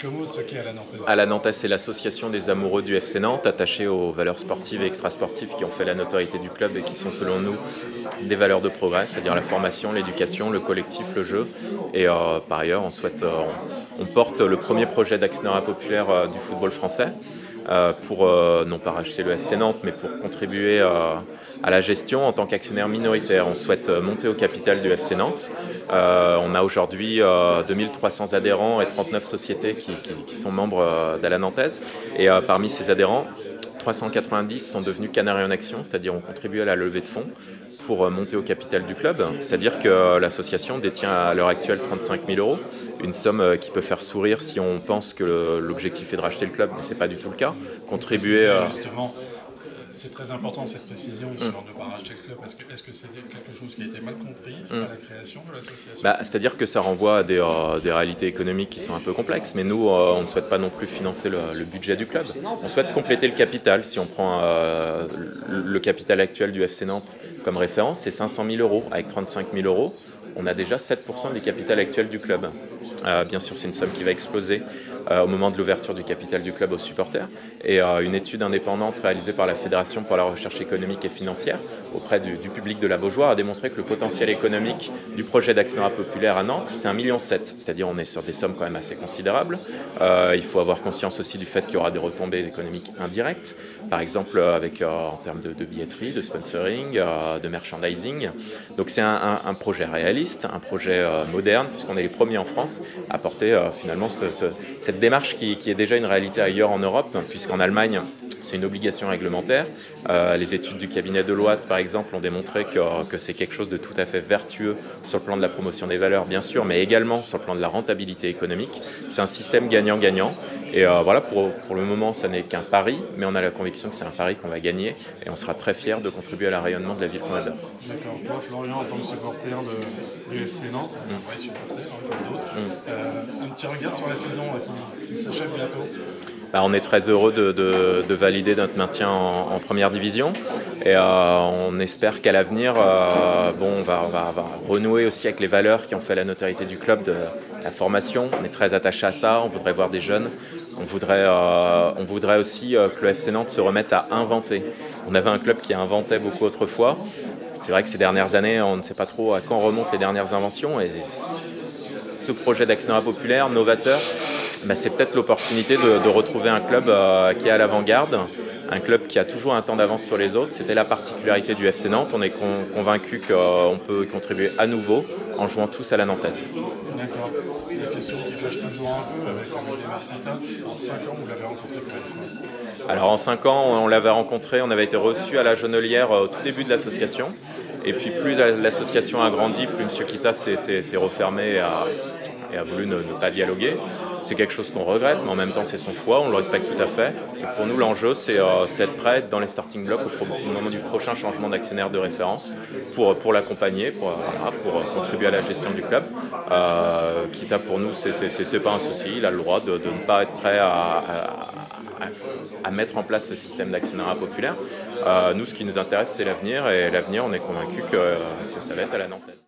quelques mots ce qu'est à la Nantaise. À la Nantaise, c'est l'association des amoureux du FC Nantes, attachée aux valeurs sportives et extrasportives qui ont fait la notoriété du club et qui sont selon nous des valeurs de progrès, c'est-à-dire la formation, l'éducation, le collectif, le jeu. Et par ailleurs, on porte le premier projet d'actionnariat populaire du football français pour non pas racheter le FC Nantes, mais pour contribuer à la gestion en tant qu'actionnaire minoritaire. On souhaite monter au capital du FC Nantes. On a aujourd'hui 2300 adhérents et 39 sociétés qui sont membres d'Ala Nantaise. Et parmi ces adhérents, 390 sont devenus Canaries en action, c'est-à-dire ont contribué à la levée de fonds pour monter au capital du club. C'est-à-dire que l'association détient à l'heure actuelle 35 000 euros, une somme qui peut faire sourire si on pense que l'objectif est de racheter le club, mais ce n'est pas du tout le cas. Contribuer... Justement, c'est très important cette précision sur ne pas racheter le club. Est-ce que c'est quelque chose qui a été mal compris à la création de l'association? C'est-à-dire que ça renvoie à des réalités économiques qui sont un peu complexes, mais nous, on ne souhaite pas non plus financer le budget du club. On souhaite compléter le capital. Si on prend le capital actuel du FC Nantes comme référence, c'est 500 000 euros. Avec 35 000 euros, on a déjà 7% du capital actuel du club. Bien sûr, c'est une somme qui va exploser au moment de l'ouverture du capital du club aux supporters. Et une étude indépendante réalisée par la Fédération pour la recherche économique et financière auprès du public de la Beaujoire a démontré que le potentiel économique du projet d'actionnariat populaire à Nantes, c'est 1,7 million. C'est-à-dire on est sur des sommes quand même assez considérables. Il faut avoir conscience aussi du fait qu'il y aura des retombées économiques indirectes, par exemple en termes de billetterie, de sponsoring, de merchandising. Donc c'est un projet réaliste, un projet moderne, puisqu'on est les premiers en France à porter finalement cette démarche qui est déjà une réalité ailleurs en Europe, puisqu'en Allemagne, c'est une obligation réglementaire. Les études du cabinet Deloitte, par exemple, ont démontré que c'est quelque chose de tout à fait vertueux sur le plan de la promotion des valeurs, bien sûr, mais également sur le plan de la rentabilité économique. C'est un système gagnant-gagnant. Et voilà, pour le moment, ça n'est qu'un pari, mais on a la conviction que c'est un pari qu'on va gagner et on sera très fiers de contribuer à la rayonnement de la ville qu'on adore. D'accord. Toi, Florian, en tant que supporter du FC Nantes, un vrai supporter, comme d'autres, un petit regard sur la saison qui s'achève bientôt. On est très heureux de valider notre maintien en première division et on espère qu'à l'avenir, on va renouer aussi avec les valeurs qui ont fait la notoriété du club, de la formation. On est très attaché à ça, on voudrait voir des jeunes, on voudrait aussi que le FC Nantes se remette à inventer. On avait un club qui inventait beaucoup autrefois. C'est vrai que ces dernières années, on ne sait pas trop à quand remontent les dernières inventions et ce projet d'actionnariat populaire novateur, c'est peut-être l'opportunité de retrouver un club qui est à l'avant-garde, un club qui a toujours un temps d'avance sur les autres. C'était la particularité du FC Nantes. On est convaincu qu'on peut y contribuer à nouveau en jouant tous à la Nantaise. D'accord. La question qui fâche toujours un peu avec les Marquita, en 5 ans, vous l'avez rencontré combien de fois? Alors en 5 ans, on l'avait rencontré, on avait été reçu à la Jonelière au tout début de l'association. Et puis plus l'association a grandi, plus M. Kita s'est refermé et a voulu ne pas dialoguer. C'est quelque chose qu'on regrette, mais en même temps c'est son choix, on le respecte tout à fait. Et pour nous l'enjeu c'est être prêt, être dans les starting blocks au moment du prochain changement d'actionnaire de référence pour l'accompagner, pour contribuer à la gestion du club. Kita pour nous c'est pas un souci, il a le droit de ne pas être prêt à mettre en place ce système d'actionnariat populaire. Nous ce qui nous intéresse c'est l'avenir et l'avenir on est convaincu que ça va être à la Nantaise.